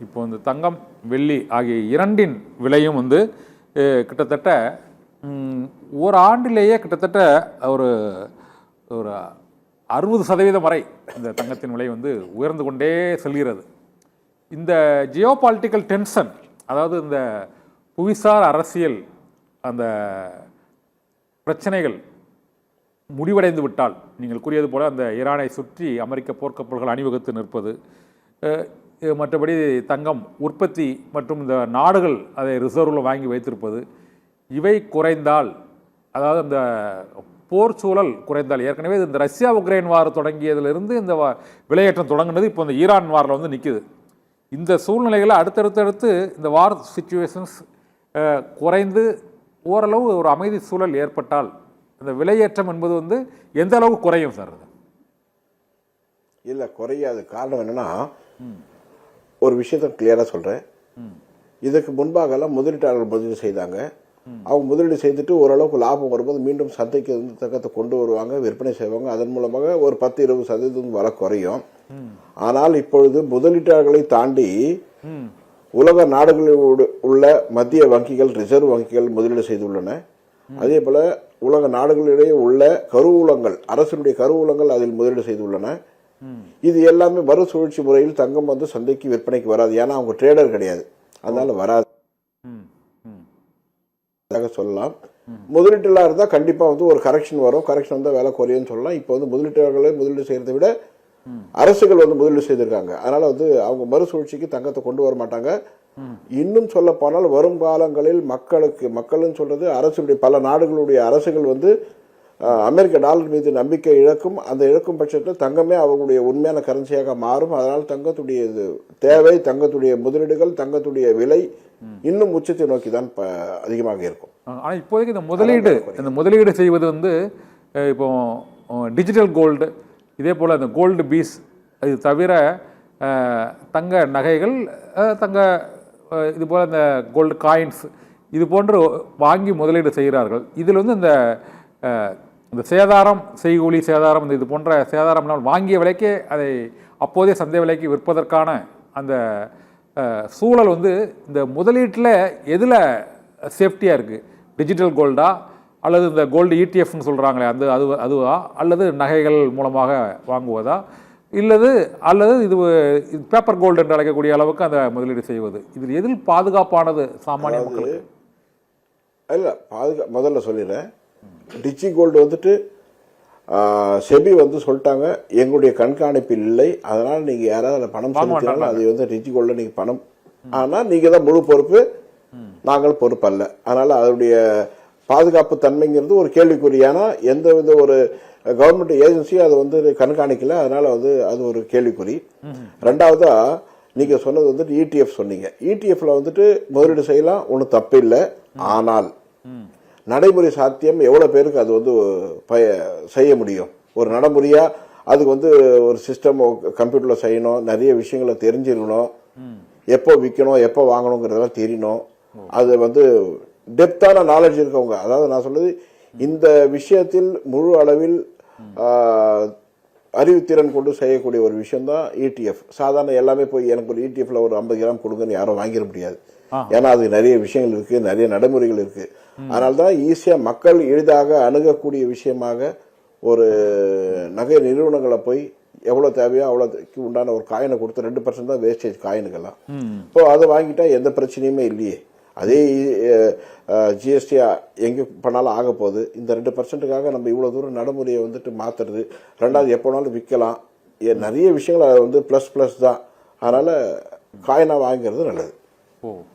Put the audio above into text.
இப்போ இந்த தங்கம் வெள்ளி ஆகிய இரண்டின் விலையும் வந்து கிட்டத்தட்ட ஒரு ஆண்டிலேயே கிட்டத்தட்ட ஒரு ஒரு 60% வரை இந்த தங்கத்தின் விலை வந்து உயர்ந்து கொண்டே செல்கிறது. இந்த ஜியோபாலிட்டிக்கல் டென்ஷன், அதாவது இந்த புவிசார் அரசியல் அந்த பிரச்சனைகள் முடிவடைந்து விட்டால், நீங்கள் கூறியது போல அந்த ஈரானை சுற்றி அமெரிக்க போர்க்கப்பல்கள் அணிவகுத்து நிற்பது, மற்றபடி தங்கம் உற்பத்தி மற்றும் இந்த நாடுகள் அதை ரிசர்வில் வாங்கி வைத்திருப்பது, இவை குறைந்தால், அதாவது அந்த போர் சூழல் குறைந்தால், ஏற்கனவே இந்த ரஷ்யா உக்ரைன் வார் தொடங்கியதிலிருந்து இந்த விலையேற்றம் தொடங்கினது இப்போ இந்த ஈரான் வாரில் வந்து நிற்குது. இந்த சூழ்நிலைகளை அடுத்தடுத்து இந்த வார் சிச்சுவேஷன்ஸ் குறைந்து ஓரளவு ஒரு அமைதி சூழல் ஏற்பட்டால் இந்த விலையேற்றம் என்பது வந்து எந்த அளவுக்கு குறையும் சார்? இல்லை, குறையாது. காரணம் என்னன்னா, ஒரு விஷயத்த கிளியராக சொல்கிறேன். இதுக்கு முன்பாகலாம் முதலீட்டாளர்கள் முதலீடு செய்தாங்க. அவங்க முதலீடு செய்துட்டு ஓரளவுக்கு லாபம் வரும்போது மீண்டும் சந்தைக்கு வந்து தக்கத்தை கொண்டு வருவாங்க, விற்பனை செய்வாங்க. அதன் மூலமாக ஒரு 10-20% வரை குறையும். ஆனால் இப்பொழுது முதலீட்டாளர்களை தாண்டி உலக நாடுகளில் உள்ள மத்திய வங்கிகள், ரிசர்வ் வங்கிகள் முதலீடு செய்துள்ளன. அதே போல உலக நாடுகளிடையே உள்ள கருவூலங்கள், அரசுடைய கருவூலங்கள் அதில் முதலீடு செய்துள்ளன. இது எல்லாமே மறுசுழற்சி முறையில் தங்கம் வந்து சந்தைக்கு விற்பனைக்கு வராது. ஏன்னா அவங்க ட்ரேடர் கிடையாது, அதனால வராது சொல்லலாம். முதலீட்டுலாம் இருந்தால் கண்டிப்பாக வந்து ஒரு கரெக்ஷன் வரும். கரெக்ஷன் வந்தால் விலை குறையும்னு சொல்லலாம். இப்போ வந்து முதலீட்டாளர்களே முதலீடு செய்யறதை விட அரசுகள் வந்து முதலீடு செய்திருக்காங்க. அதனால வந்து அவங்க மறுசுழற்சிக்கு தங்கத்தை கொண்டு வர மாட்டாங்க. இன்னும் சொல்ல போனால் வரும் காலங்களில் மக்கள்னு சொல்றது அரசுடைய பல நாடுகளுடைய அரசுகள் வந்து அமெரிக்க டாலர் மீது நம்பிக்கை இழக்கும். அந்த இழக்கும் பட்சத்தில் தங்கமே அவர்களுடைய உண்மையான கரன்சியாக மாறும். அதனால் தங்கத்துடைய தேவை, தங்கத்துடைய முதலீடுகள், தங்கத்துடைய விலை இன்னும் உச்சத்தை நோக்கி தான் அதிகமாக இருக்கும். ஆனால் இப்போதைக்கு இந்த முதலீடு செய்வது வந்து இப்போ டிஜிட்டல் கோல்டு, இதே போல் இந்த கோல்டு பீஸ், இது தவிர தங்க நகைகள், தங்க இது போல் இந்த கோல்டு காயின்ஸ், இது போன்று வாங்கி முதலீடு செய்கிறார்கள். இதில் வந்து இந்த சேதாரம், செய்கூலி சேதாரம், இது போன்ற சேதாரம் வாங்கிய விலைக்கே அதை அப்போதே சந்தை விலைக்கு விற்பதற்கான அந்த சூழல் வந்து இந்த முதலீட்டில் எதில் சேஃப்டியாக இருக்குது? டிஜிட்டல் கோல்டா, அல்லது இந்த கோல்டு இடிஎஃப்னு சொல்கிறாங்களே அதுவா, அல்லது நகைகள் மூலமாக வாங்குவதா, அல்லது இது பேப்பர் கோல்டு என்று அழைக்கக்கூடிய அளவுக்கு அந்த முதலீடு செய்வது, இதில் எதில் பாதுகாப்பானது சாமானிய மக்களுக்கு? இல்லை, முதல்ல சொல்லிடுறேன். டிஜி கோல்டு வந்துட்டு செபி வந்து சொல்லிட்டாங்க, எங்களுடைய கண்காணிப்பில் இல்லை. அதனால் நீங்கள் யாராவது அதில் பணம் செலுத்தினாலும் அது வந்து டிஜி கோல்டில் நீங்கள் பணம், ஆனால் நீங்கள் தான் முழு பொறுப்பு, நாங்கள் பொறுப்பு அல்ல. அதனால் அதனுடைய பாதுகாப்பு தன்மைங்கிறது ஒரு கேள்விக்குறியான, எந்த வித ஒரு கவர்மெண்ட் ஏஜென்சியும் அதை வந்து கண்காணிக்கல. அதனால வந்து அது ஒரு கேள்விக்குறி. ரெண்டாவதா நீங்கள் சொன்னது வந்துட்டு இடிஎஃப் சொன்னீங்க. இடிஎஃப்ல வந்துட்டு முதலீடு செய்யலாம், ஒன்றும் தப்பு இல்லை. ஆனால் நடைமுறை சாத்தியம் எவ்வளோ பேருக்கு அது வந்து செய்ய முடியும்? ஒரு நடைமுறையாக அதுக்கு வந்து ஒரு சிஸ்டம் கம்ப்யூட்டரில் செய்யணும், நிறைய விஷயங்களை தெரிஞ்சிருக்கணும், எப்போ விற்கணும், எப்போ வாங்கணுங்கிறதெல்லாம் தெரியணும். அது வந்து டெப்தான நாலேஜ் இருக்கவங்க, அதாவது நான் சொல்றது இந்த விஷயத்தில் முழு அளவில் அறிவுத்திறன் கொண்டு செய்யக்கூடிய ஒரு விஷயம் தான் இடிஎஃப். சாதாரண எல்லாமே போய் எனக்கு ஒரு இடிஎஃப்ல ஒரு 50 கிராம் கொடுங்கன்னு யாரும் வாங்கிட முடியாது. ஏன்னா அது நிறைய விஷயங்கள் இருக்கு, நிறைய நடைமுறைகள் இருக்கு. அதனால்தான் ஈஸியா மக்கள் எளிதாக அணுகக்கூடிய விஷயமாக ஒரு நகை நிறுவனங்களை போய் எவ்வளவு தேவையோ அவ்வளோக்கு உண்டான ஒரு காயினை கொடுத்து 2% தான் வேஸ்டேஜ் காயினுக்கெல்லாம். இப்போ அதை வாங்கிட்டா எந்த பிரச்சனையுமே இல்லையே. அதே ஜிஎஸ்டி எங்கே பண்ணாலும் ஆக போகுது. இந்த 2%க்காக நம்ம இவ்வளோ தூரம் நடைமுறையை வந்துட்டு மாற்றுறது. ரெண்டாவது எப்போனாலும் விற்கலாம், நிறைய விஷயங்கள் வந்து ப்ளஸ் தான். அதனால் காயினாக வாங்கிறது நல்லது.